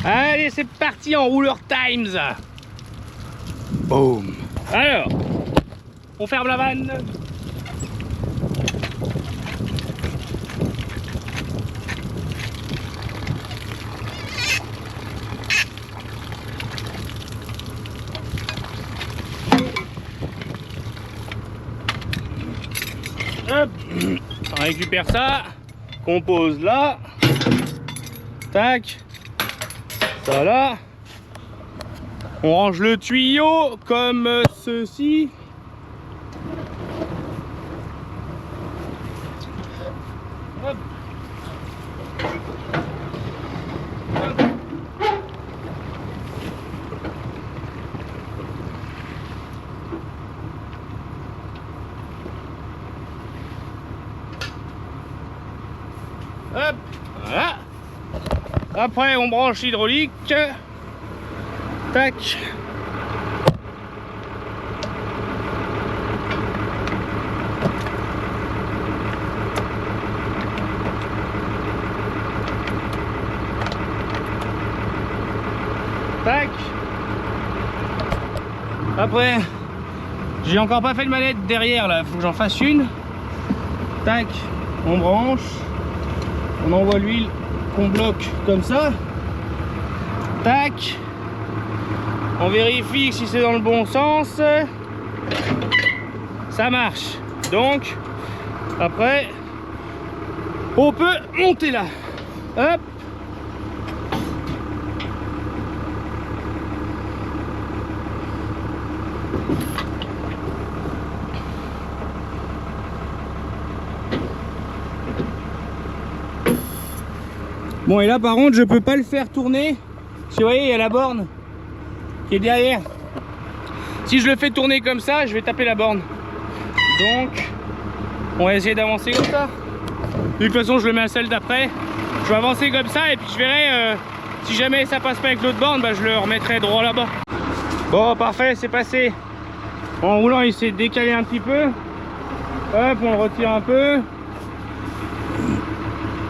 Allez, c'est parti en rouleur times. Boum. Alors, on ferme la vanne. Hop. On récupère ça, qu'on pose là. Tac. Ça là. On range le tuyau comme ceci. Hop. Hop, voilà. Après on branche l'hydraulique. Tac. Tac. Après, j'ai encore pas fait de manette derrière là, faut que j'en fasse une. Tac, on branche. On envoie l'huile qu'on bloque comme ça. Tac. On vérifie si c'est dans le bon sens. Ça marche. Donc, après, on peut monter là. Hop. Bon, et là par contre je peux pas le faire tourner. Si vous voyez, il y a la borne qui est derrière. Si je le fais tourner comme ça, je vais taper la borne. Donc on va essayer d'avancer comme ça. De toute façon je le mets à celle d'après. Je vais avancer comme ça et puis je verrai si jamais ça passe pas avec l'autre borne, bah, je le remettrai droit là-bas. Bon, parfait, c'est passé. En roulant il s'est décalé un petit peu. Hop, on le retire un peu.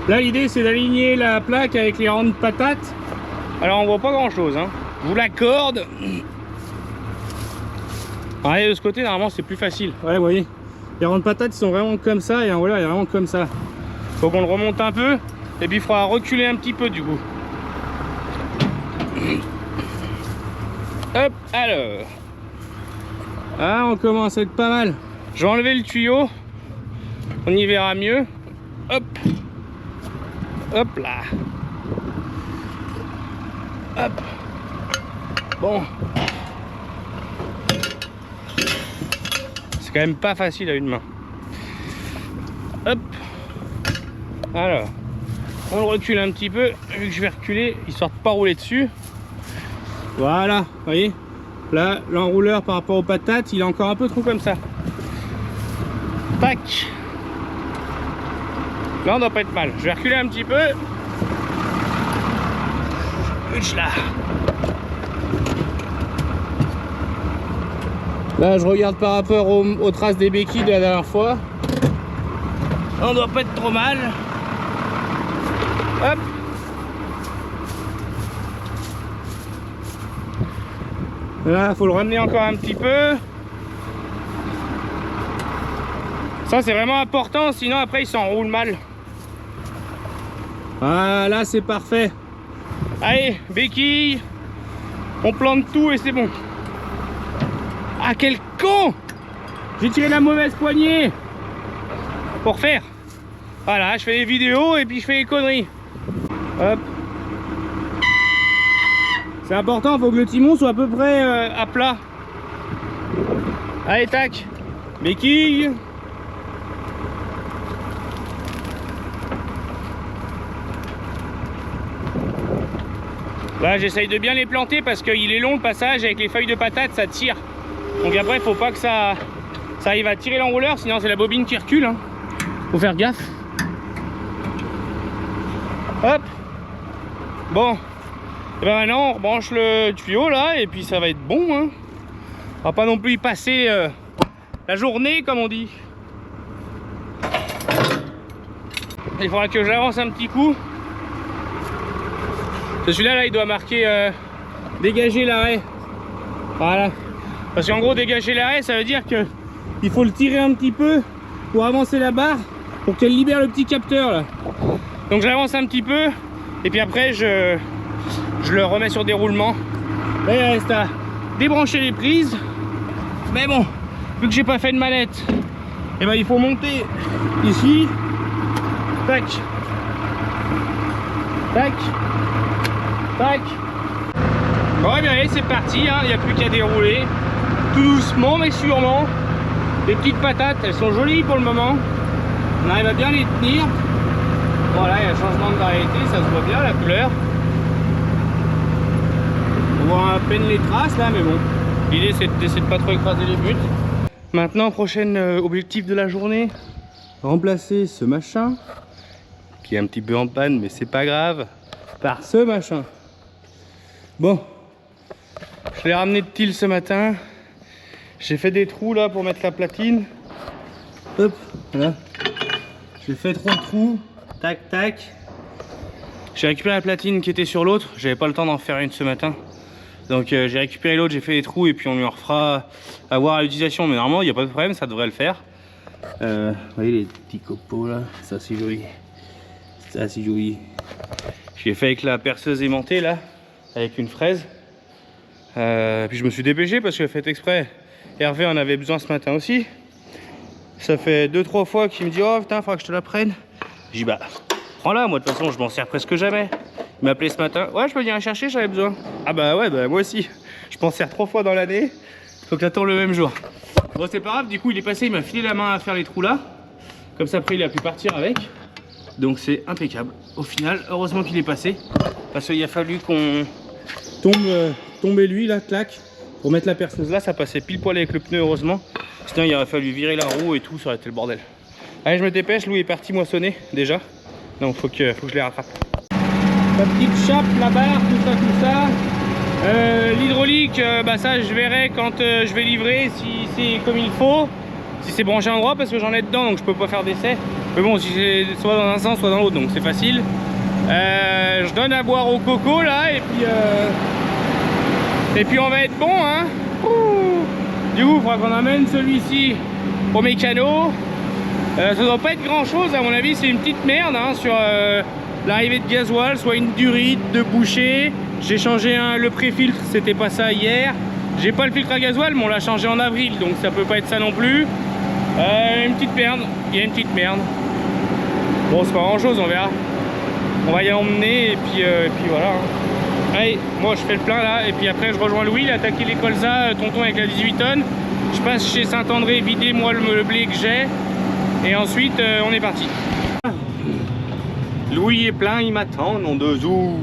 Là l'idée c'est d'aligner la plaque avec les rangs de patates. Alors on voit pas grand chose, hein. Je vous l'accorde. Allez, de ce côté normalement c'est plus facile. Ouais, vous voyez, les rangs de patates sont vraiment comme ça et un roller est vraiment comme ça. Faut qu'on le remonte un peu et puis il faudra reculer un petit peu du coup. Hop, alors. Ah, on commence à être pas mal. Je vais enlever le tuyau. On y verra mieux. Hop. Hop là. Hop. Bon. C'est quand même pas facile à une main. Hop. Alors. On le recule un petit peu. Vu que je vais reculer, histoire de pas rouler dessus. Voilà. Vous voyez. Là, l'enrouleur par rapport aux patates, il est encore un peu trop comme ça. Tac. Là on doit pas être mal. Je vais reculer un petit peu. Là. Là je regarde par rapport aux traces des béquilles de la dernière fois. Là, on doit pas être trop mal. Hop. Là faut le ramener encore un petit peu. Ça c'est vraiment important, sinon après il s'enroule mal. Voilà, c'est parfait. Allez, béquille. On plante tout et c'est bon. Ah, quel con! J'ai tiré la mauvaise poignée. Pour faire. Voilà, je fais des vidéos et puis je fais des conneries. Hop. C'est important, il faut que le timon soit à peu près à plat. Allez, tac. Béquille. Là j'essaye de bien les planter parce qu'il est long le passage avec les feuilles de patate, ça tire. Donc après il faut pas que ça arrive à tirer l'enrouleur, sinon c'est la bobine qui recule, hein. Faut faire gaffe. Hop. Bon. Et ben maintenant on rebranche le tuyau là et puis ça va être bon, hein. On va pas non plus y passer la journée comme on dit. Il faudra que j'avance un petit coup. Celui-là, là, il doit marquer dégager l'arrêt. Voilà. Parce qu'en gros, dégager l'arrêt, ça veut dire que il faut le tirer un petit peu pour avancer la barre, pour qu'elle libère le petit capteur là. Donc j'avance un petit peu, et puis après je le remets sur déroulement. Là, il reste à débrancher les prises. Mais bon, vu que j'ai pas fait de manette, et ben il faut monter ici. Tac. Tac. Tac. Bon, et bien allez, c'est parti, hein. Il n'y a plus qu'à dérouler. Tout doucement mais sûrement. Les petites patates, elles sont jolies pour le moment. On arrive à bien les tenir. Voilà, il y a un changement de variété, ça se voit bien la couleur. On voit à peine les traces là, mais bon. L'idée c'est d'essayer de pas trop écraser les buts. Maintenant, prochain objectif de la journée, remplacer ce machin qui est un petit peu en panne, mais c'est pas grave, par ce machin. Bon, je l'ai ramené de Thiel ce matin. J'ai fait des trous là pour mettre la platine. Hop, voilà. J'ai fait 3 trous. Tac, tac. J'ai récupéré la platine qui était sur l'autre. J'avais pas le temps d'en faire une ce matin. Donc j'ai récupéré l'autre, j'ai fait des trous et puis on lui en refera à voir à l'utilisation. Mais normalement, il n'y a pas de problème, ça devrait le faire. Vous voyez les petits copeaux là, ça c'est joli. Ça c'est joli. Je l'ai fait avec la perceuse aimantée là, avec une fraise. Puis je me suis dépêché parce que j'ai fait exprès. Hervé en avait besoin ce matin aussi. Ça fait 2-3 fois qu'il me dit oh putain, faudra que je te la prenne. J'ai dit bah prends-la, moi de toute façon je m'en sers presque jamais. Il m'a appelé ce matin, ouais je peux venir la chercher, j'avais besoin. Ah bah ouais, bah moi aussi. Je m'en sers 3 fois dans l'année, faut que j'attends le même jour. Bon c'est pas grave, du coup il est passé, il m'a filé la main à faire les trous là. Comme ça après il a pu partir avec. Donc c'est impeccable. Au final, heureusement qu'il est passé. Parce qu'il a fallu qu'on tomber lui là, clac. Pour mettre la perceuse là, ça passait pile poil avec le pneu heureusement. Sinon il aurait fallu virer la roue et tout, ça aurait été le bordel. Allez je me dépêche, Louis est parti moissonner déjà. Donc faut que je les rattrape. La petite chape, la barre, tout ça. L'hydraulique, bah ça je verrai quand je vais livrer si c'est comme il faut. Si c'est branché à endroit parce que j'en ai dedans donc je peux pas faire d'essai. Mais bon si c'est soit dans un sens soit dans l'autre donc c'est facile. Je donne à boire au coco là et puis on va être bon hein. Ouh. Du coup il faudra qu'on amène celui-ci au mécano. Ça doit pas être grand chose à mon avis, c'est une petite merde hein, sur l'arrivée de gasoil, soit une durite de boucher. J'ai changé le pré-filtre, c'était pas ça hier. J'ai pas le filtre à gasoil mais on l'a changé en avril donc ça peut pas être ça non plus. Une petite merde, il y a une petite merde. Bon c'est pas grand chose, on verra. On va y emmener et puis voilà hein. Allez, moi je fais le plein là et puis après je rejoins Louis, il a attaqué les colzas, tonton avec la 18 tonnes. Je passe chez Saint-André vider moi le blé que j'ai. Et ensuite on est parti. Louis est plein, il m'attend, nom de zou.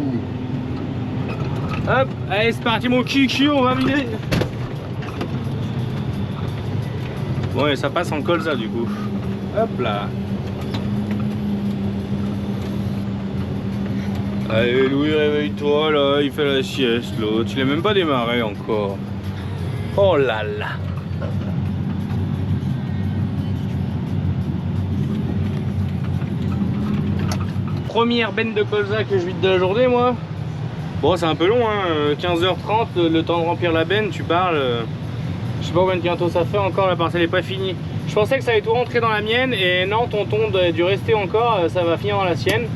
Hop, allez c'est parti mon kiki, on va vider. Bon et ça passe en colza du coup. Hop là. Allez Louis, réveille-toi là, il fait la sieste l'autre, il est même pas démarré encore. Oh là là. Première benne de colza que je vide de la journée moi. Bon c'est un peu long hein, 15h30 le temps de remplir la benne, tu parles. Je sais pas combien de bientôt ça fait encore, la parcelle est pas finie. Je pensais que ça allait tout rentrer dans la mienne et non tonton a dû rester encore, ça va finir dans la sienne.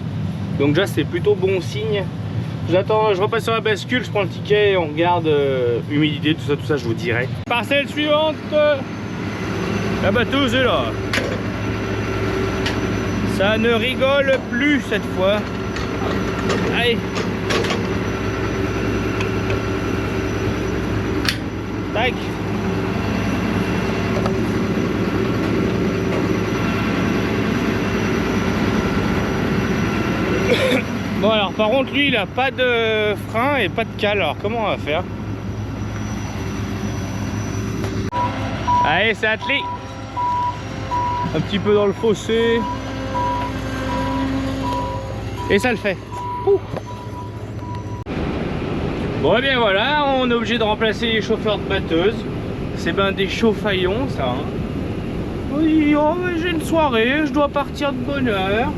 Donc déjà c'est plutôt bon signe. J'attends, je repasse sur la bascule, je prends le ticket et on regarde humidité, tout ça je vous dirai. Parcelle suivante. La batteuse est là. Ça ne rigole plus cette fois. Allez. Tac. Bon alors par contre lui il a pas de frein et pas de cale, alors comment on va faire? Allez c'est attelé. Un petit peu dans le fossé. Et ça le fait. Ouh. Bon et bien voilà, on est obligé de remplacer les chauffeurs de batteuse. C'est ben des chauffaillons ça hein. Oui, oh, j'ai une soirée, je dois partir de bonne heure.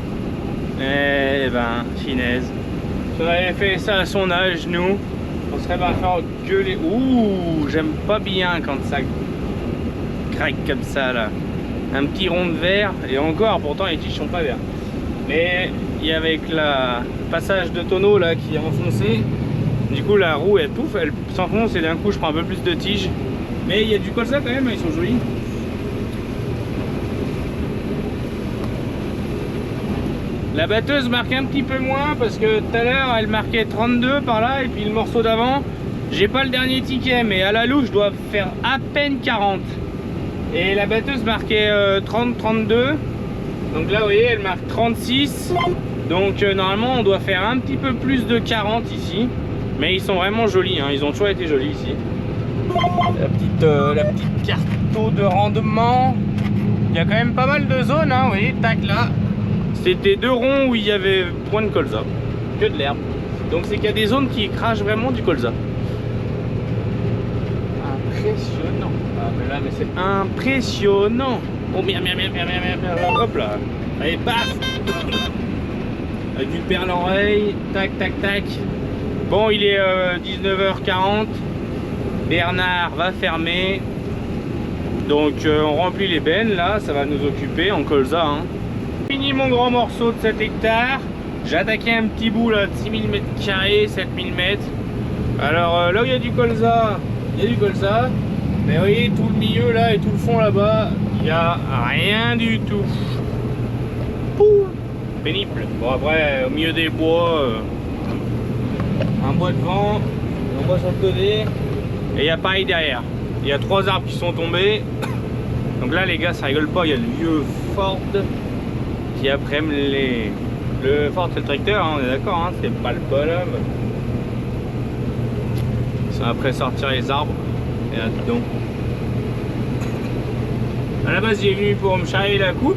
Eh ben, finesse. Si on avait fait ça à son âge, nous, on serait pas faire gueuler. Ouh, j'aime pas bien quand ça craque comme ça là. Un petit rond de verre, et encore, pourtant les tiges sont pas verts. Mais il y a avec le passage de tonneau là qui est enfoncé, du coup la roue elle pouffe, elle s'enfonce et d'un coup je prends un peu plus de tiges. Mais il y a du colza quand même, ils sont jolis. La batteuse marque un petit peu moins parce que tout à l'heure elle marquait 32 par là, et puis le morceau d'avant, j'ai pas le dernier ticket, mais à la louche je dois faire à peine 40. Et la batteuse marquait 30-32. Donc là vous voyez elle marque 36. Donc normalement on doit faire un petit peu plus de 40 ici. Mais ils sont vraiment jolis, hein. Ils ont toujours été jolis ici. La petite carte de rendement. Il y a quand même pas mal de zones, hein. Vous voyez, tac là. C'était 2 ronds où il y avait point de colza, que de l'herbe. Donc c'est qu'il y a des zones qui crachent vraiment du colza. Impressionnant. Ah mais là mais c'est impressionnant. Oh merde, hop là. Allez, paf. Avec du perle l'oreille, tac tac tac. Bon, il est 19h40. Bernard va fermer. Donc on remplit les bennes là, ça va nous occuper en colza, hein. Fini mon grand morceau de 7 hectares. J'ai attaqué un petit bout là de 6000 m², 7000 m. Alors là où il y a du colza, il y a du colza. Mais vous voyez tout le milieu là et tout le fond là-bas, il n'y a rien du tout. Pouh, pénible. Bon après au milieu des bois, un bois devant, un bois sur le côté. Et il y a pareil derrière. Il y a 3 arbres qui sont tombés. Donc là les gars ça rigole pas, il y a le vieux Ford qui après le Ford c'est le tracteur, hein, on est d'accord, hein, c'est pas le bonhomme. Ils sont après sortir les arbres. Et là-dedans. À la base, il est venu pour me charger la coupe.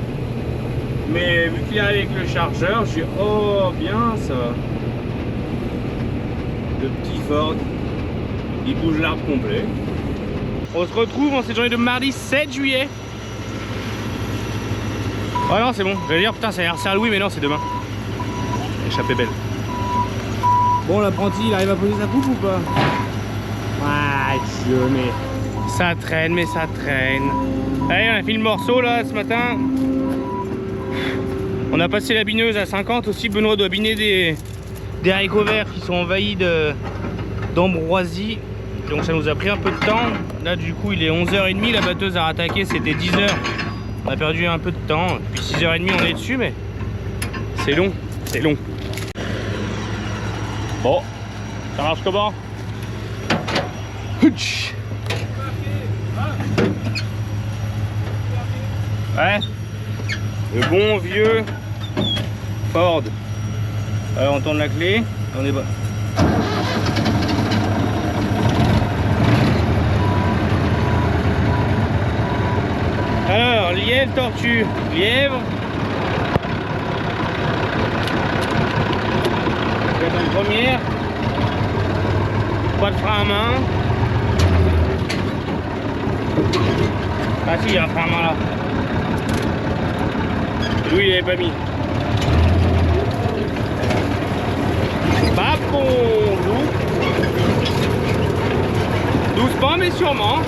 Mais vu qu'il est avec le chargeur, je suis oh bien ça. Le petit Ford, il bouge l'arbre complet. On se retrouve en cette journée de mardi 7 juillet. Oh non, c'est bon. J'allais dire, putain, ça a l'air c'est à Louis, mais non, c'est demain. Échappée belle. Bon, l'apprenti, il arrive à poser sa coupe ou pas? Ouais, Dieu, mais ça traîne, Allez, on a fait le morceau là ce matin. On a passé la bineuse à 50 aussi. Benoît doit biner des haricots verts qui sont envahis d'ambroisie. Donc ça nous a pris un peu de temps. Là du coup il est 11h30, la batteuse a rattaqué, c'était 10h. On a perdu un peu de temps. Puis 6h30 on est dessus, mais c'est long, c'est long. Bon, ça marche comment? Ouais, le bon vieux Ford. Alors on tourne la clé, on est bas. Alors, lièvre, tortue, lièvre. Je vais dans une première. Pas de frein à main. Ah si, il y a un frein à main là. Lui il avait pas mis. Bah bon, doucement mais sûrement.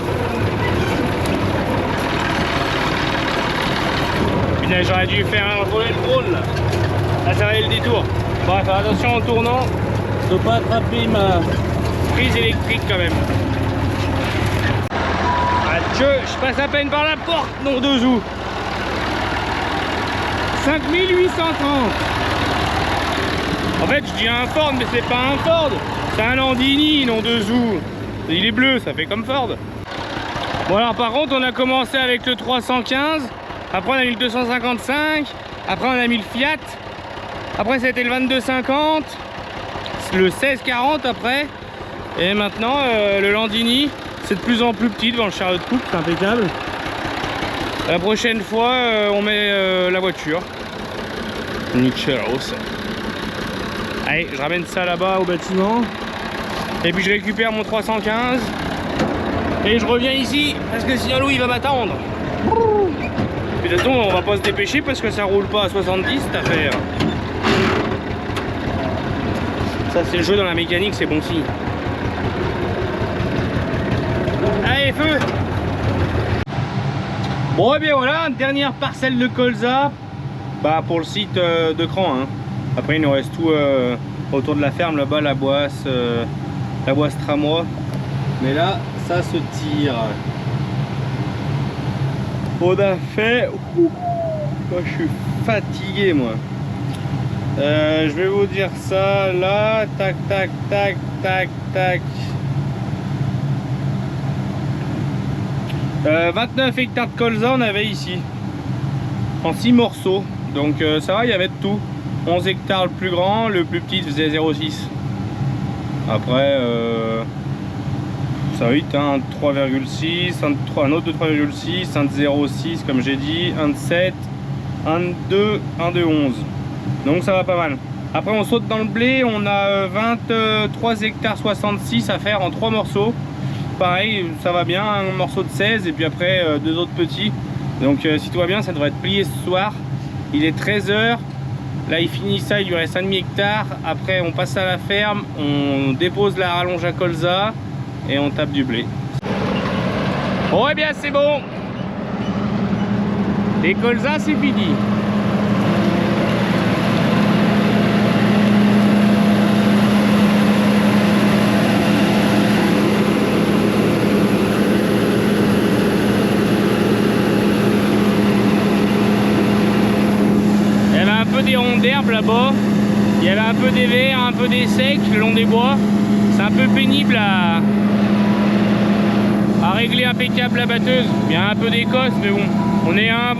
Putain, j'aurais dû faire un volet de drone là. Là ça va aller le détour. Bon, faire attention en tournant de pas attraper ma prise électrique quand même. Adieu, je passe à peine par la porte, nom de Zou. 5830. En fait je dis un Ford mais c'est pas un Ford, c'est un Landini, nom de Zou. Il est bleu, ça fait comme Ford. Bon alors par contre on a commencé avec le 315, après on a mis le 255, après on a mis le Fiat, après c'était le 2250, le 1640 après, et maintenant le Landini. C'est de plus en plus petit devant le chariot de coupe, c'est impeccable. La prochaine fois on met la voiture. Nicheros. Allez, je ramène ça là-bas au bâtiment. Et puis je récupère mon 315. Et je reviens ici parce que sinon Louis va m'attendre. Puis de toute façon on va pas se dépêcher parce que ça roule pas à 70 cette affaire. Ça c'est le jeu dans la mécanique, c'est bon signe. Allez, feu! Bon et bien voilà, dernière parcelle de colza pour le site de Cran. Hein. Après il nous reste tout autour de la ferme là-bas, la boisse tramois. Mais là, ça se tire. On a fait... Moi, je suis fatigué moi. Je vais vous dire ça là, tac tac tac tac tac. 29 hectares de colza on avait ici en 6 morceaux, donc ça va, il y avait de tout. 11 hectares le plus grand, le plus petit faisait 0,6. Après ça va vite, hein, un de 3,6, un autre de 3,6, un de 0,6 comme j'ai dit, un de 7, un de 2, un de 11. Donc ça va pas mal. Après on saute dans le blé, on a 23 hectares 66 à faire en 3 morceaux. Pareil, ça va bien, un morceau de 16 et puis après 2 autres petits. Donc si tout va bien, ça devrait être plié ce soir. Il est 13 h. Là il finit ça, il lui reste 1,5 hectare. Après on passe à la ferme, on dépose la rallonge à colza et on tape du blé. Bon et bien c'est bon. Les colza c'est fini. Des ronds d'herbe là-bas, il y avait un peu des verts, un peu des secs le long des bois. C'est un peu pénible à régler impeccable la batteuse. Il y a un peu d'écosse, mais bon, on est à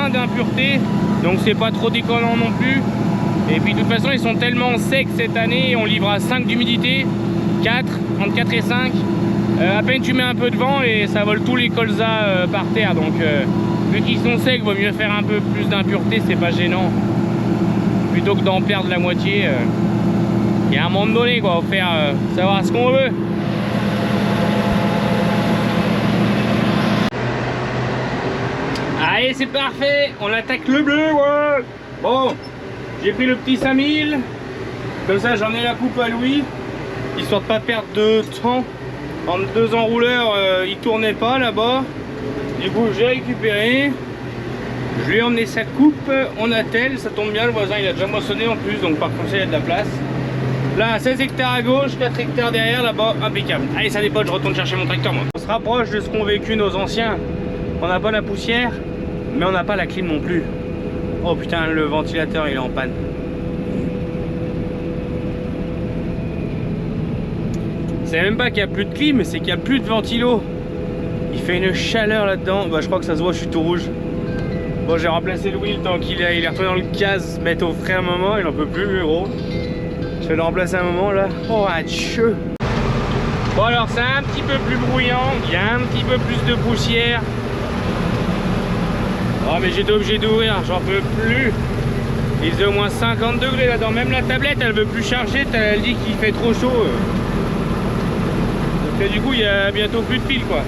1 d'impureté, donc c'est pas trop déconnant non plus. Et puis de toute façon ils sont tellement secs cette année, on livre à 5 d'humidité, 4, entre 4 et 5. À peine tu mets un peu de vent et ça vole tous les colzas par terre, donc vu qu'ils sont secs, vaut mieux faire un peu plus d'impureté, c'est pas gênant. Plutôt que d'en perdre la moitié. Il y a un moment donné quoi, faut faire savoir ce qu'on veut. Allez c'est parfait, on attaque le bleu ouais. Bon, j'ai pris le petit 5000, comme ça j'en ai la coupe à Louis, histoire de pas perdre de temps. En 2 enrouleurs il tournait pas là-bas, du coup j'ai récupéré. Je lui ai emmené sa coupe en attelle, ça tombe bien, le voisin il a déjà moissonné en plus, donc par contre il y a de la place. Là 16 hectares à gauche, 4 hectares derrière, là-bas, impeccable. Allez ça dépote, je retourne chercher mon tracteur moi. On se rapproche de ce qu'ont vécu nos anciens. On n'a pas la poussière, mais on n'a pas la clim non plus. Oh putain, le ventilateur il est en panne. C'est même pas qu'il n'y a plus de clim, c'est qu'il n'y a plus de ventilo. Il fait une chaleur là-dedans, je crois que ça se voit, je suis tout rouge. Bon, j'ai remplacé le wheel tant qu'il est retourné dans le case, mettre au frais un moment, il en peut plus, gros. Je vais le remplacer un moment là. Oh, adieu. Bon, alors c'est un petit peu plus bruyant, il y a un petit peu plus de poussière. Oh, mais j'étais obligé d'ouvrir, j'en peux plus. Il faisait au moins 50 degrés là-dedans. Même la tablette, elle veut plus charger, elle dit qu'il fait trop chaud. Donc, du coup, il y a bientôt plus de piles quoi.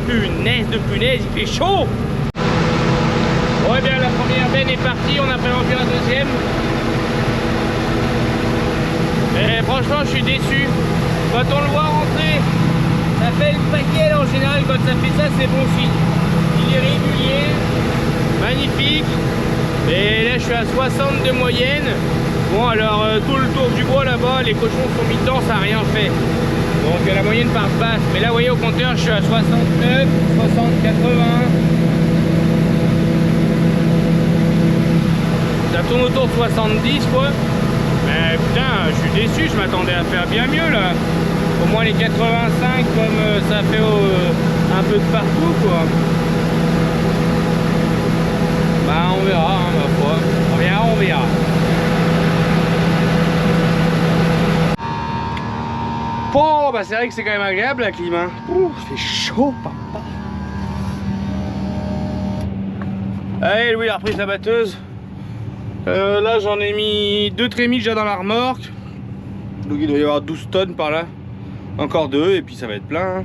Punaise de punaise, il fait chaud. Ouais bien la première benne est partie, on a prévendu la deuxième. Et franchement je suis déçu. Quand on le voit rentrer, ça fait le paquet là, en général quand ça fait ça c'est bon signe. Il est régulier, magnifique. Et là je suis à 60 de moyenne. Bon alors tout le tour du bois là-bas, les cochons sont mis dedans, ça n'a rien fait. Donc la moyenne part basse. Mais là vous voyez au compteur je suis à 69, 60, 80. Ça tourne autour de 70 quoi. Mais putain, je suis déçu, je m'attendais à faire bien mieux là. Au moins les 85 comme ça fait un peu de partout quoi. Bah on verra hein, ma foi. On verra. Bon bah c'est vrai que c'est quand même agréable la clim hein. Ouh, il fait chaud papa. Allez Louis a repris sa batteuse. Là j'en ai mis 2 trémies déjà dans la remorque. Donc il doit y avoir 12 tonnes par là. Encore 2 et puis ça va être plein.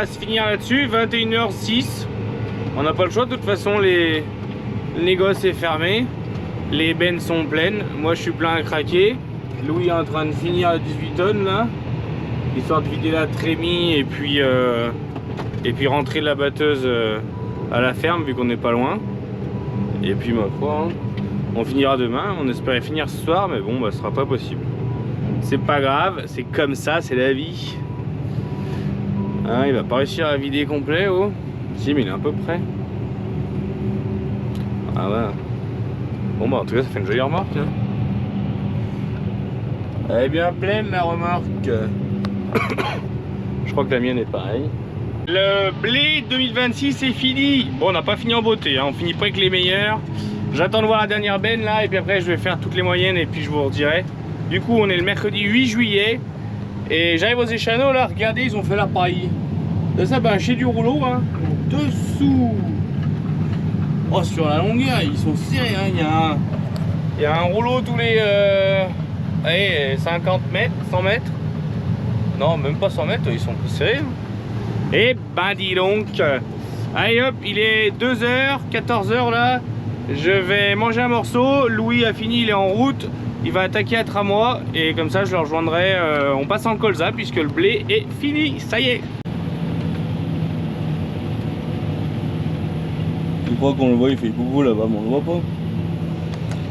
va se finir là-dessus, 21h06. On n'a pas le choix, de toute façon le négoce est fermé. Les bennes sont pleines, moi je suis plein à craquer. Louis est en train de finir à 18 tonnes là, histoire de vider la trémie et puis rentrer la batteuse à la ferme vu qu'on n'est pas loin. Et puis ma foi, hein, on finira demain, on espérait finir ce soir mais bon bah ce sera pas possible. C'est pas grave, c'est comme ça, c'est la vie. Hein, il va pas réussir à vider complet, oh. Si mais il est à peu près. Ah ouais. Bon bah en tout cas ça fait une jolie remorque hein. Elle est bien pleine la remorque. Je crois que la mienne est pareille. Le blé 2026 est fini. Bon on n'a pas fini en beauté hein. On finit pas avec les meilleurs. J'attends de voir la dernière benne là et puis après je vais faire toutes les moyennes et puis je vous redirai. Du coup on est le mercredi 8 juillet. Et j'arrive aux échanots là, regardez ils ont fait la paille. C'est ça ben chez du rouleau hein. Dessous. Oh sur la longueur ils sont serrés hein. Il y a un rouleau tous les allez, 50 mètres, 100 mètres. Non même pas 100 mètres, ils sont plus serrés hein. Et ben dis donc. Allez hop, il est 2h, 14h là. Je vais manger un morceau. Louis a fini, il est en route. Il va attaquer à Tramois. Et comme ça je le rejoindrai. On passe en colza puisque le blé est fini. Ça y est. Je crois qu'on le voit, il fait coucou là-bas, mais on le voit pas.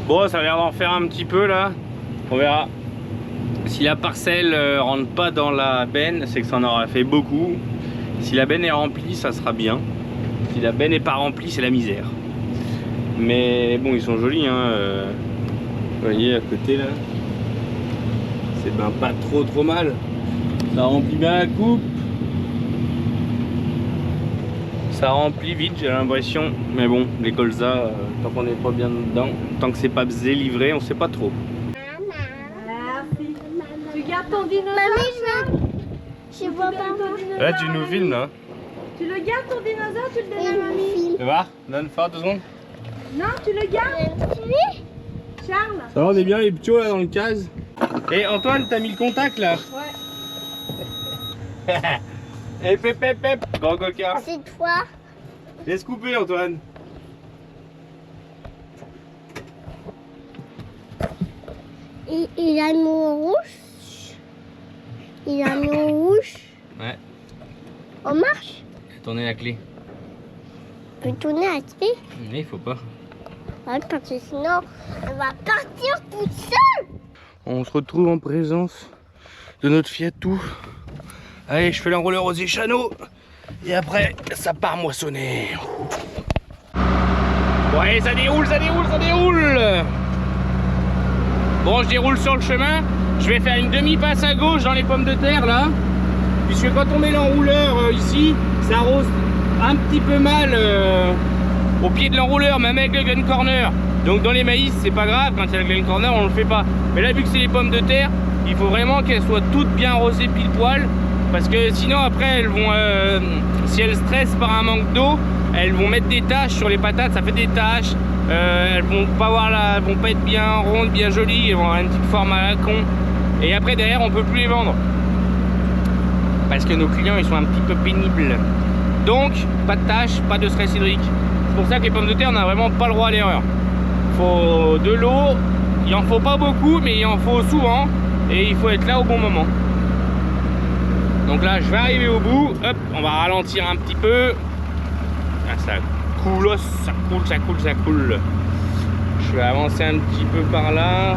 Bon, ça a l'air d'en faire un petit peu là. On verra. Si la parcelle rentre pas dans la benne, c'est que ça en aura fait beaucoup. Si la benne est remplie, ça sera bien. Si la benne n'est pas remplie, c'est la misère. Mais bon, ils sont jolis hein. Vous voyez à côté là. C'est ben pas trop mal. Ça remplit bien la coupe. Ça remplit vite, j'ai l'impression. Mais bon, les colzas, tant qu'on n'est pas bien dedans, tant que c'est pas livré, on sait pas trop. Tu gardes ton dinosaure? Mamie, je vois pas. Là, tu nous filmes là. Tu le gardes ton dinosaure, tu le donnes à mamie? Tu vas? Donne fort 2 secondes. Non, tu le gardes? Charles? Ça va, on est bien les ptios là dans le case. Et Antoine, t'as mis le contact là? Ouais. Et pep, grand coquin. C'est toi. Laisse couper Antoine. Il a mis en rouge. Il a mis en rouge. Ouais. On marche. Tournez la clé. On peut tourner la clé. Mais il faut pas. Ouais, parce que sinon, elle va partir toute seule. On se retrouve en présence de notre Fiatou. Allez, je fais l'enrouleur aux échanots. Et après, ça part moissonner. Ouais, ça déroule. Bon, je déroule sur le chemin. Je vais faire une demi-passe à gauche dans les pommes de terre, là. Puisque quand on met l'enrouleur ici, ça arrose un petit peu mal au pied de l'enrouleur, même avec le gun corner. Donc dans les maïs, c'est pas grave. Quand il y a le gun corner, on le fait pas. Mais là, vu que c'est les pommes de terre, il faut vraiment qu'elles soient toutes bien arrosées pile poil. Parce que sinon après elles vont, si elles stressent par un manque d'eau, elles vont mettre des taches sur les patates, ça fait des taches. Elles vont pas être bien rondes, bien jolies, elles vont avoir une petite forme à la con. Et après derrière on peut plus les vendre. Parce que nos clients ils sont un petit peu pénibles. Donc pas de taches, pas de stress hydrique. C'est pour ça que les pommes de terre on n'a vraiment pas le droit à l'erreur. Faut de l'eau, il en faut pas beaucoup mais il en faut souvent. Et il faut être là au bon moment. Donc là je vais arriver au bout, hop, on va ralentir un petit peu. Ah, ça coule, ça coule. Je vais avancer un petit peu par là.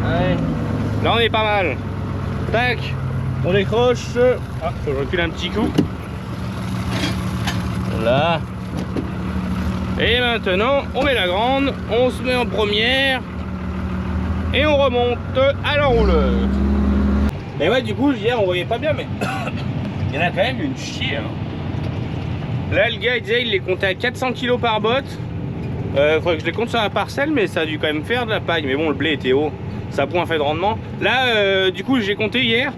Ouais. Là on est pas mal. Tac, on décroche. Ah, faut que je recule un petit coup. Là. Et maintenant on met la grande, on se met en première. Et on remonte à l'enrouleur. Et ouais, du coup, hier on voyait pas bien, mais il y en a quand même une chier. Hein. Là, le gars il disait il les comptait à 400 kg par botte. Faudrait que je les compte sur la parcelle, mais ça a dû quand même faire de la paille. Mais bon, le blé était haut, ça a point fait de rendement. Là, du coup, j'ai compté hier.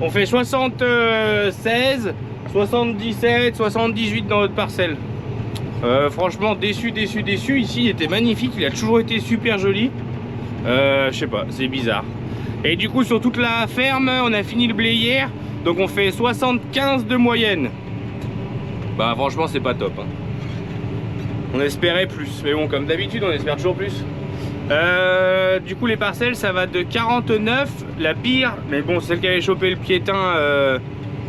On fait 76, 77, 78 dans notre parcelle. Franchement, déçu. Ici, il était magnifique, il a toujours été super joli. Je sais pas, c'est bizarre. Et du coup sur toute la ferme on a fini le blé hier. Donc on fait 75 de moyenne. Bah franchement c'est pas top hein. On espérait plus, mais bon comme d'habitude on espère toujours plus. Du coup les parcelles ça va de 49, la pire, mais bon celle qui avait chopé le piétin,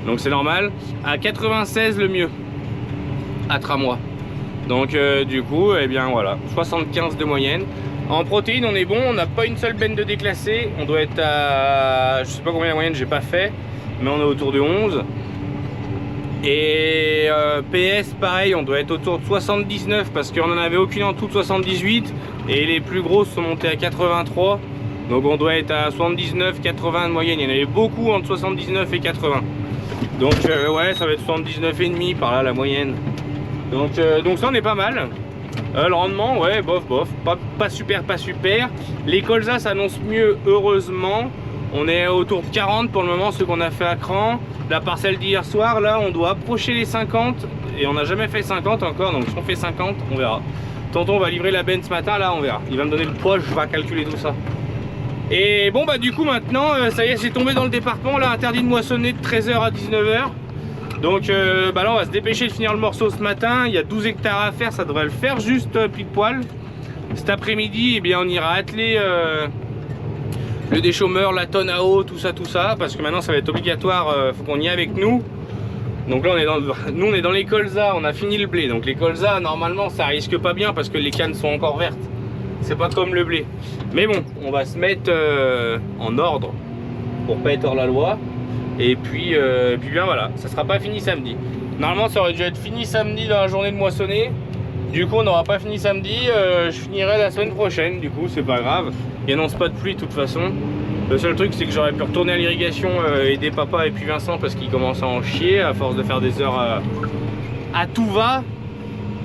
donc c'est normal, à 96 le mieux, à Tramois. Donc du coup, eh bien voilà, 75 de moyenne. En protéines on est bon, on n'a pas une seule benne de déclassée, on doit être à, je sais pas combien la moyenne, j'ai pas fait, mais on est autour de 11. Et PS pareil, on doit être autour de 79 parce qu'on en avait aucune en tout de 78 et les plus grosses sont montées à 83, donc on doit être à 79, 80 de moyenne. Il y en avait beaucoup entre 79 et 80, donc ouais ça va être 79 et demi par là la moyenne. Donc ça on est pas mal. Le rendement ouais bof pas super. Les colzas s'annoncent mieux heureusement. On est autour de 40 pour le moment, ce qu'on a fait à Cran. La parcelle d'hier soir, là, on doit approcher les 50. Et on n'a jamais fait 50 encore, donc si on fait 50, on verra. Tonton va livrer la benne ce matin, là, on verra. Il va me donner le poids, je vais calculer tout ça. Et bon, bah du coup, maintenant, ça y est, c'est tombé dans le département. Là, interdit de moissonner de 13h à 19h. Donc, bah là, on va se dépêcher de finir le morceau ce matin. Il y a 12 hectares à faire, ça devrait le faire juste pile poil. Cet après-midi, eh bien, on ira atteler... le déchômeur, la tonne à eau, tout ça, parce que maintenant ça va être obligatoire, faut qu'on y ait avec nous. Donc là nous on est dans les colzas, on a fini le blé, donc les colzas normalement ça risque pas bien parce que les cannes sont encore vertes. C'est pas comme le blé. Mais bon, on va se mettre en ordre pour pas être hors la loi. Et puis bien voilà, ça sera pas fini samedi. Normalement ça aurait dû être fini samedi dans la journée de moissonner. Du coup on n'aura pas fini samedi, je finirai la semaine prochaine, du coup c'est pas grave. Il n'annonce pas de pluie de toute façon. Le seul truc c'est que j'aurais pu retourner à l'irrigation, aider papa et puis Vincent parce qu'ils commencent à en chier à force de faire des heures à tout va.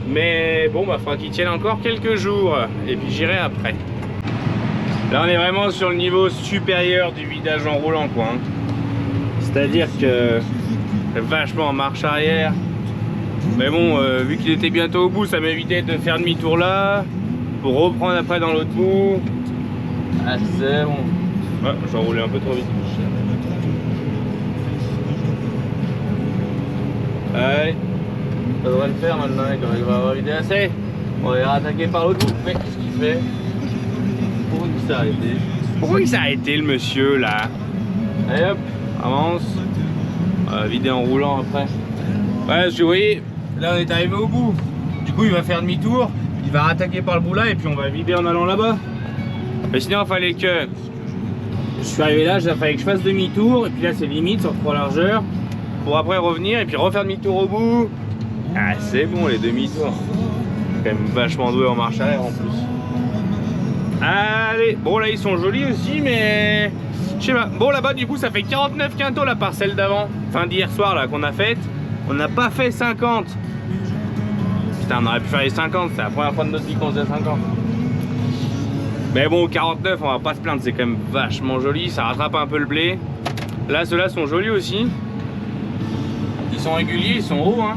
Mais bon bah faudra qu'ils tiennent encore quelques jours et puis j'irai après. Là on est vraiment sur le niveau supérieur du vidage en roulant quoi hein. C'est-à-dire que vachement en marche arrière. Mais bon, vu qu'il était bientôt au bout, ça m'évitait de faire demi-tour là pour reprendre après dans l'autre bout. Ah c'est bon. Ouais, j'ai enroulé un peu trop vite. Allez, ça devrait le faire maintenant quand il va avoir vidé assez. On va attaquer par l'autre bout. Mais qu'est-ce qu'il fait? Pourquoi il s'est arrêté? Pourquoi il s'est arrêté le monsieur là? Allez hop, avance. On va vider en roulant après. Ouais, parce que vous voyez, là on est arrivé au bout. Du coup il va faire demi-tour, il va rattaquer par le bout là et puis on va vider en allant là-bas. Mais sinon il fallait que... Je suis arrivé là, il fallait que je fasse demi-tour et puis là c'est limite sur 3 largeurs pour après revenir et puis refaire demi-tour au bout. Ah c'est bon les demi-tours. Quand même vachement doué en marche arrière en plus. Allez, bon là ils sont jolis aussi mais... Je sais pas. Bon là-bas du coup ça fait 49 quintaux la parcelle d'avant. Fin d'hier soir là qu'on a faite. On n'a pas fait 50. Putain on aurait pu faire les 50, c'est la première fois de notre vie qu'on faisait 50. Mais bon 49 on va pas se plaindre, c'est quand même vachement joli, ça rattrape un peu le blé. Là ceux-là sont jolis aussi. Ils sont réguliers, ils sont hauts hein.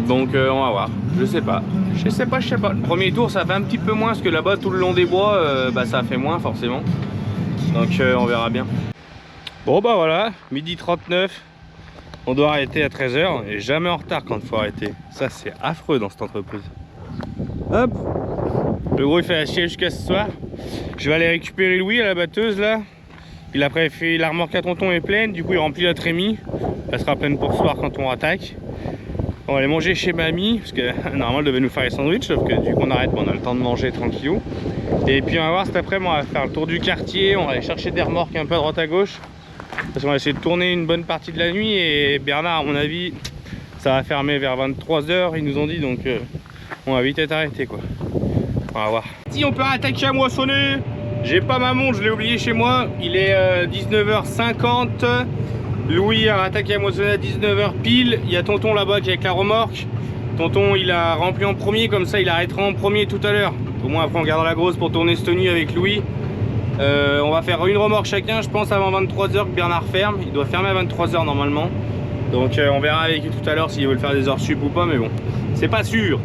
Donc on va voir, je sais pas. Le premier tour ça fait un petit peu moins parce que là-bas tout le long des bois bah, ça fait moins forcément. Donc on verra bien. Bon bah voilà, midi 39. On doit arrêter à 13h et jamais en retard quand il faut arrêter. Ça c'est affreux dans cette entreprise. Hop, le gros il fait la chier jusqu'à ce soir. Je vais aller récupérer Louis à la batteuse là. Puis après la remorque à tonton est pleine, du coup il remplit la trémie. Elle sera pleine pour ce soir quand on rattaque. On va aller manger chez mamie parce que normalement elle devait nous faire les sandwichs, sauf que du coup on arrête, bon, on a le temps de manger tranquillou. Et puis on va voir cet après-midi, on va faire le tour du quartier, on va aller chercher des remorques un peu à droite à gauche. Parce qu'on va essayer de tourner une bonne partie de la nuit et Bernard à mon avis ça va fermer vers 23h ils nous ont dit, donc on va vite être arrêté quoi. On va voir. Si on peut attaquer à moissonner, j'ai pas ma montre, je l'ai oublié chez moi. Il est 19h50. Louis a attaqué à moissonner à 19h pile. Il y a tonton là-bas qui est avec la remorque. Tonton il a rempli en premier, comme ça il arrêtera en premier tout à l'heure. Au moins après on gardera la grosse pour tourner cette nuit avec Louis. On va faire une remorque chacun, je pense avant 23h que Bernard ferme. Il doit fermer à 23h normalement. Donc on verra avec lui tout à l'heure s'ils veulent faire des heures sup ou pas, mais bon, c'est pas sûr.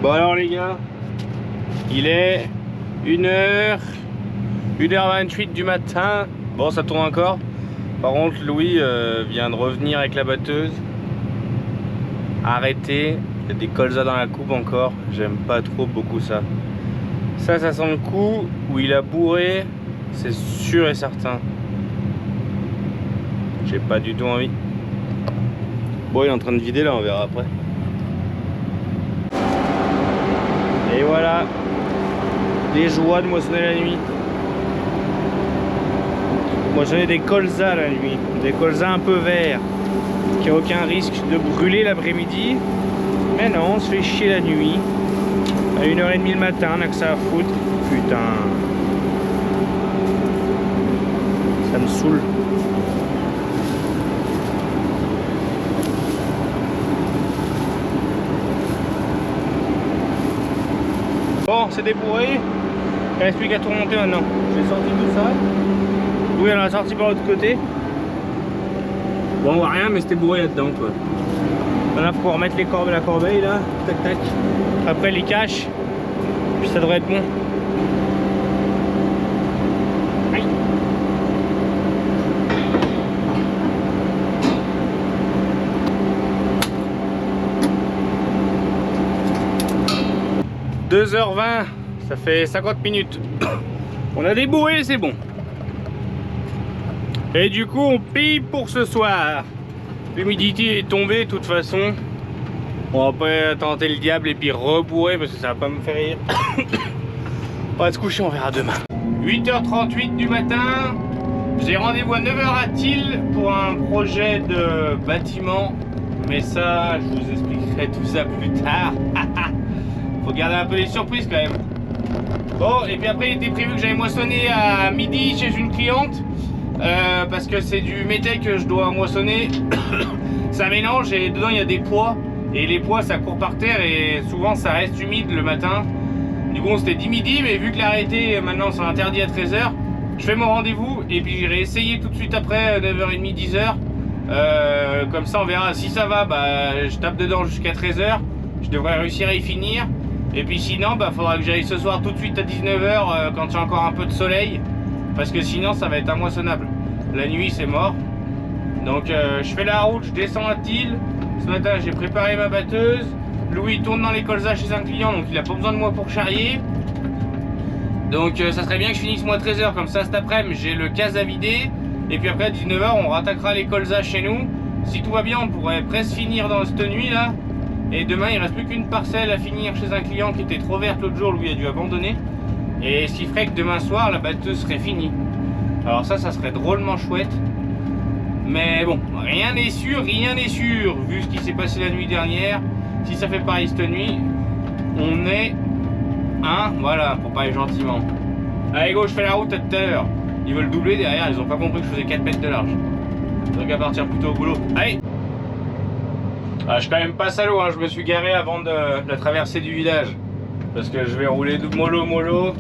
Bon alors les gars, il est 1h28 du matin. Bon, ça tourne encore. Par contre, Louis vient de revenir avec la batteuse. Arrêté. Il y a des colzas dans la coupe encore. J'aime pas trop beaucoup ça. Ça sent le coup où il a bourré. C'est sûr et certain. J'ai pas du tout envie. Bon, il est en train de vider là, on verra après. Et voilà. Les joies de moissonner la nuit. Moissonner des colzas la nuit. Des colzas un peu verts. Qui a aucun risque de brûler l'après-midi. Mais non, on se fait chier la nuit. À 1h30 le matin, on a que ça à foutre. Putain. Ça me saoule. Bon, c'est débourré. Il reste plus qu'à tout remonter maintenant. J'ai sorti tout ça. Oui, on a sorti par l'autre côté. Bon, on voit rien, mais c'était bourré là-dedans, quoi. Maintenant, faut remettre les corbeilles, la corbeille là. Tac, tac. Après, les caches. Puis ça devrait être bon. Aïe. « 2h20, ça fait 50 minutes. On a débourré, c'est bon. Et du coup, on paye pour ce soir. L'humidité est tombée, de toute façon. On va pas tenter le diable et puis rebourrer parce que ça va pas me faire rire. On va se coucher, on verra demain. 8h38 du matin. J'ai rendez-vous à 9h à Thiel pour un projet de bâtiment. Mais ça, je vous expliquerai tout ça plus tard. Faut garder un peu les surprises quand même. Bon, et puis après, il était prévu que j'aille moissonner à midi chez une cliente. Parce que c'est du métal que je dois moissonner. Ça mélange et dedans il y a des pois. Et les pois ça court par terre et souvent ça reste humide le matin. Du coup on s'était dit midi, mais vu que l'arrêté maintenant c'est interdit à 13h, je fais mon rendez-vous et puis j'irai essayer tout de suite après 9h30, 10h. Comme ça on verra si ça va, bah je tape dedans jusqu'à 13h. Je devrais réussir à y finir. Et puis sinon bah faudra que j'aille ce soir tout de suite à 19h quand il y a encore un peu de soleil. Parce que sinon ça va être immoissonnable. La nuit c'est mort. Donc je fais la route, je descends à Thiel. Ce matin j'ai préparé ma batteuse. Louis tourne dans les colzas chez un client, donc il a pas besoin de moi pour charrier. Donc ça serait bien que je finisse moi à 13h, comme ça cet après-midi j'ai le case à vider. Et puis après à 19h on rattaquera les colzas chez nous. Si tout va bien on pourrait presque finir dans cette nuit là. Et demain il reste plus qu'une parcelle à finir chez un client qui était trop verte l'autre jour, Louis a dû abandonner. Et ce qui ferait que demain soir la batteuse serait finie. Alors ça serait drôlement chouette. Mais bon, rien n'est sûr, vu ce qui s'est passé la nuit dernière. Si ça fait pareil cette nuit, on est voilà, pour parler gentiment. Allez go, je fais la route à tout à l'heure. Ils veulent doubler derrière, ils ont pas compris que je faisais 4 mètres de large. Donc à partir plutôt au boulot. Allez. Je suis quand même pas salaud, je me suis garé avant de la traversée du village. Parce que je vais rouler mollo.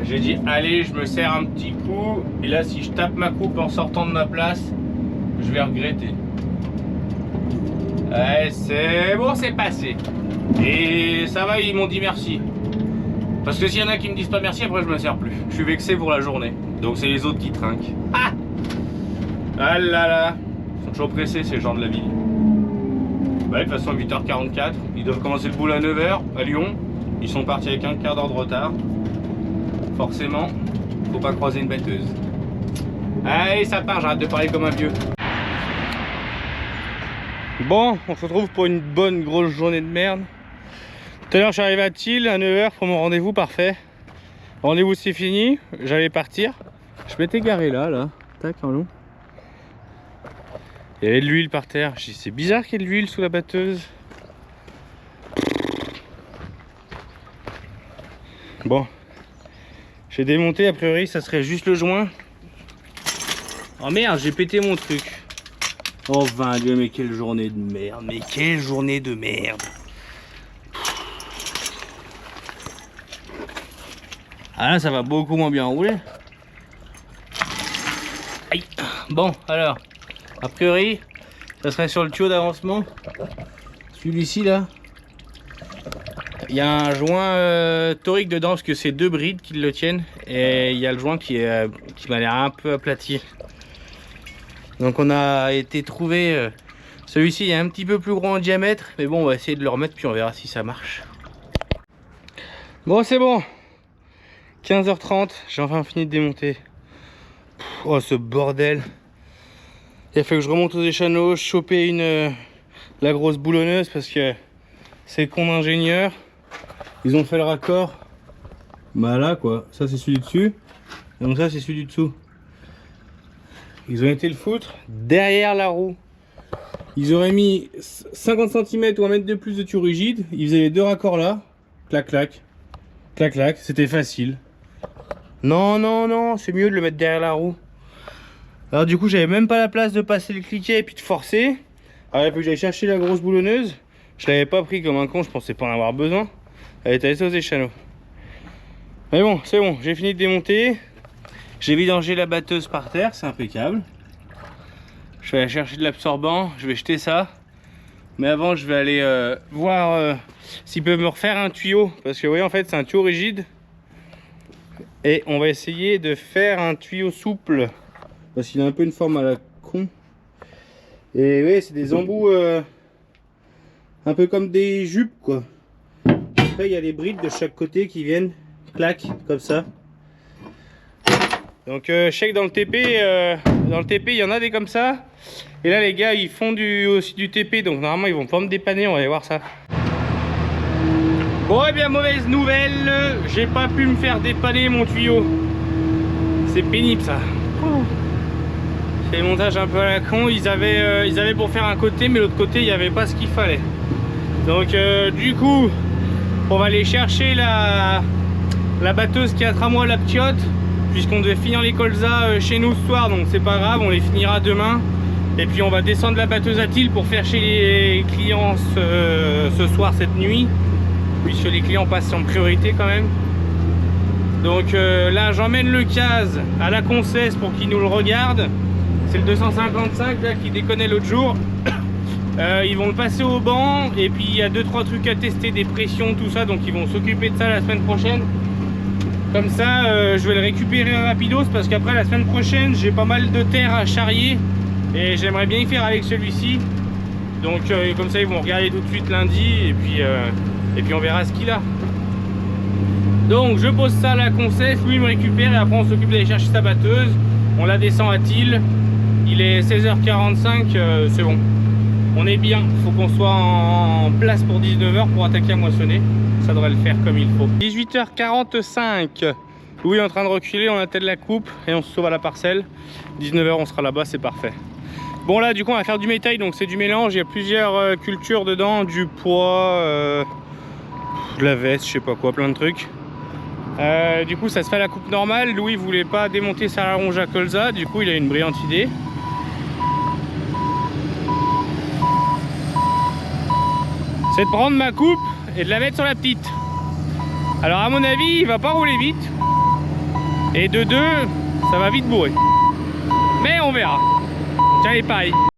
J'ai dit allez, je me sers un petit coup. Et là si je tape ma coupe en sortant de ma place, je vais regretter. Ouais, c'est bon, c'est passé. Et ça va, ils m'ont dit merci. Parce que s'il y en a qui me disent pas merci, après je me sers plus. Je suis vexé pour la journée. Donc c'est les autres qui trinquent. Ah là là. Ils sont toujours pressés ces gens de la ville. Bah de toute façon 8h44. Ils doivent commencer le boulot à 9h à Lyon. Ils sont partis avec un quart d'heure de retard. Forcément, faut pas croiser une batteuse. Allez, ça part, j'arrête de parler comme un vieux. Bon, on se retrouve pour une bonne grosse journée de merde. Tout à l'heure, je suis arrivé à Thiel à 9h pour mon rendez-vous, parfait. Rendez-vous, c'est fini, j'allais partir. Je m'étais garé là, tac, en long. Il y avait de l'huile par terre. Je dis, c'est bizarre qu'il y ait de l'huile sous la batteuse. Bon, j'ai démonté, a priori ça serait juste le joint. Oh merde, j'ai pété mon truc. Oh 20, mais quelle journée de merde, Ah là ça va beaucoup moins bien rouler. Aïe. Bon alors, a priori ça serait sur le tuyau d'avancement. Celui-ci là. Il y a un joint torique dedans parce que c'est 2 brides qui le tiennent. Et il y a le joint qui m'a l'air un peu aplati. Donc on a été trouvé... celui-ci est un petit peu plus grand en diamètre. Mais bon, on va essayer de le remettre puis on verra si ça marche. Bon, c'est bon. 15h30, j'ai enfin fini de démonter. Oh, ce bordel. Il a fallu que je remonte aux échanots, choper la grosse boulonneuse parce que c'est con d'ingénieur. Ils ont fait le raccord. Bah là quoi, ça c'est celui du dessus. Et donc ça c'est celui du dessous. Ils ont été le foutre derrière la roue. Ils auraient mis 50 cm ou 1 mètre de plus de tuyau rigide. Ils faisaient les 2 raccords là. Clac clac. Clac clac, c'était facile. Non, non, non, c'est mieux de le mettre derrière la roue. Alors du coup, j'avais même pas la place de passer le cliquet et puis de forcer. Alors il a fallu que j'aille chercher la grosse boulonneuse. Je l'avais pas pris comme un con, je pensais pas en avoir besoin. Elle était laissée aux échanots. Mais bon, c'est bon, j'ai fini de démonter. J'ai vidangé la batteuse par terre, c'est impeccable. Je vais aller chercher de l'absorbant, je vais jeter ça. Mais avant, je vais aller voir s'ils peuvent me refaire un tuyau. Parce que vous voyez, en fait, c'est un tuyau rigide. Et on va essayer de faire un tuyau souple. Parce qu'il a un peu une forme à la con. Et oui, c'est des embouts un peu comme des jupes quoi. Après il y a les brides de chaque côté qui viennent, clac, comme ça. Donc je sais que dans le TP il y en a des comme ça. Et là les gars ils font aussi du TP, donc normalement ils vont pas me dépanner, on va aller voir ça. Bon et bien mauvaise nouvelle, j'ai pas pu me faire dépanner mon tuyau. C'est pénible ça. C'est le montage un peu à la con, ils avaient pour faire un côté mais l'autre côté il n'y avait pas ce qu'il fallait. Donc du coup on va aller chercher la batteuse qui est à tramway à la Ptiote, puisqu'on devait finir les colzas chez nous ce soir, donc c'est pas grave, on les finira demain. Et puis on va descendre la batteuse à Tille pour faire chez les clients ce soir, cette nuit, puisque les clients passent en priorité quand même. Donc là j'emmène le Caz à la Concesse pour qu'il nous le regarde. C'est le 255 là qui déconnait l'autre jour. Ils vont le passer au banc et puis il y a 2-3 trucs à tester, des pressions, tout ça, donc ils vont s'occuper de ça la semaine prochaine. Comme ça je vais le récupérer rapidos parce qu'après la semaine prochaine j'ai pas mal de terre à charrier et j'aimerais bien y faire avec celui-ci. Donc comme ça ils vont regarder tout de suite lundi et puis on verra ce qu'il a. Donc je pose ça à la Concesse, lui il me récupère et après on s'occupe d'aller chercher sa batteuse. On la descend à Tille. Il est 16h45, c'est bon. On est bien, il faut qu'on soit en place pour 19h pour attaquer à moissonner. Ça devrait le faire comme il faut. 18h45. Louis est en train de reculer, on attelle la coupe et on se sauve à la parcelle. 19h on sera là-bas, c'est parfait. Bon là du coup on va faire du métail, donc c'est du mélange. Il y a plusieurs cultures dedans, du pois, de la veste, je sais pas quoi, plein de trucs. Du coup ça se fait à la coupe normale. Louis voulait pas démonter sa rallonge à colza, du coup il a une brillante idée. C'est de prendre ma coupe et de la mettre sur la petite. Alors à mon avis il va pas rouler vite. Et de deux ça va vite bourrer. Mais on verra. Tiens les pailles.